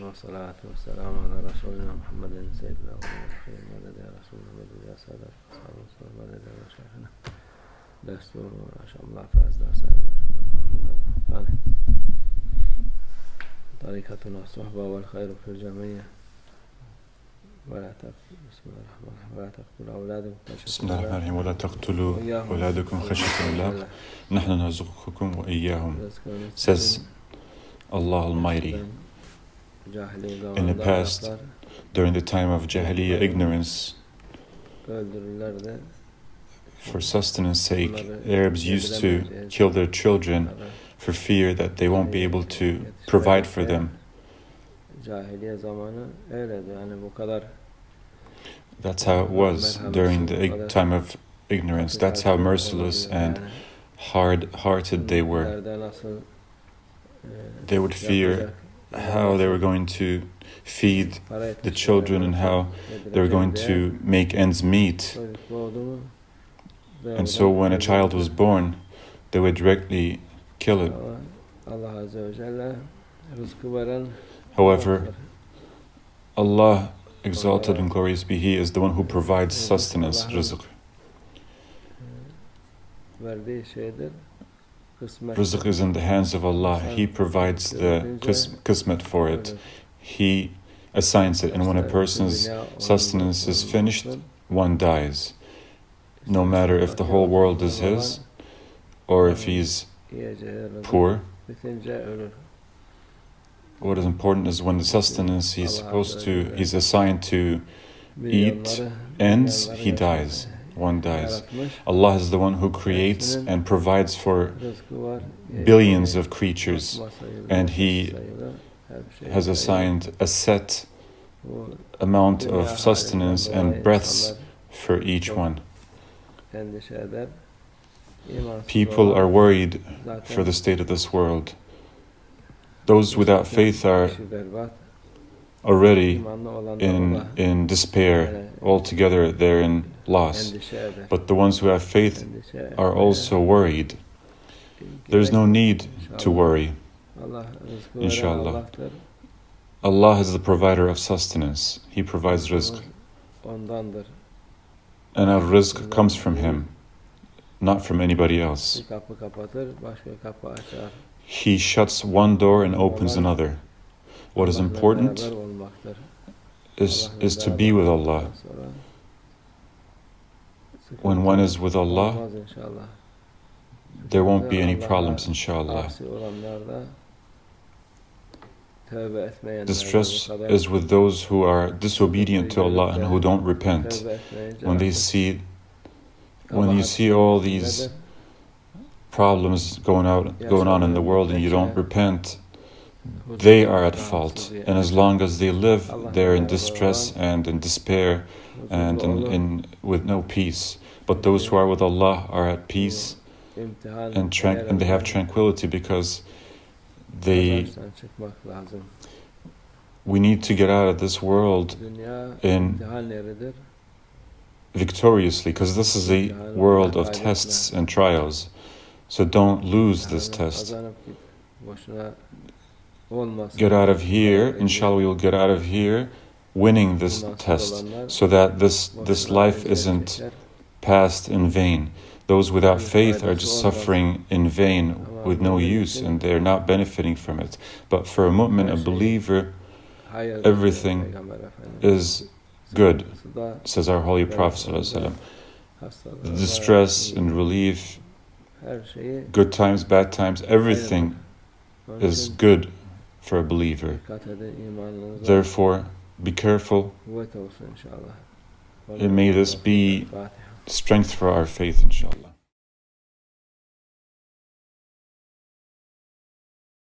والصلاة والسلام على رسولنا محمد سيد الأولين والآخرين مدد يا رسول الله يا سادة أصحاب الرسول مدد يا شيخنا دستور ما شاء الله فاز درسان طريقتنا الصحبة والخير في الجميع ولا تقتلوا بسم الله الرحمن الرحيم ولا تقتلوا أولادكم بسم الله الرحمن الرحيم ولا تقتلوا أولادكم خشية إملاق نحن نرزقكم وإياهم, says Allah Almighty. In the past, during the time of Jahiliyyah ignorance, for sustenance sake, Arabs used to kill their children for fear that they won't be able to provide for them. That's how it was during the time of ignorance. That's how merciless and hard-hearted they were. They would fear how they were going to feed the children and how they were going to make ends meet. And so when a child was born, they would directly kill it. However, Allah, exalted and glorious be He, is the one who provides sustenance, rizq. Rizq is in the hands of Allah. He provides the qismat for it. He assigns it, and when a person's sustenance is finished, one dies. No matter if the whole world is his, or if he's poor. What is important is when the sustenance he's assigned to eat ends, he dies. One dies. Allah is the one who creates and provides for billions of creatures, and He has assigned a set amount of sustenance and breaths for each one. People are worried for the state of this world. Those without faith are already in despair. Altogether, they're in loss. But the ones who have faith are also worried. There's no need to worry, inshallah. Allah is the provider of sustenance. He provides rizq. And our rizq comes from Him, not from anybody else. He shuts one door and opens another. What is important is to be with Allah. When one is with Allah, there won't be any problems, inshallah. Distress is with those who are disobedient to Allah and who don't repent. When you see all these problems going on in the world and you don't repent, they are at fault. And as long as they live, they're in distress and in despair and with no peace. But those who are with Allah are at peace and they have tranquility, because we need to get out of this world victoriously, because this is a world of tests and trials. So don't lose this test. Get out of here, inshallah we will get out of here winning this test, so that this life isn't passed in vain. Those without faith are just suffering in vain with no use, and they're not benefiting from it. But for a mu'min, a believer, everything is good, says our Holy Prophet ﷺ. The distress and relief, good times, bad times, everything is good for a believer. Therefore, be careful, and may this be strength for our faith, inshallah.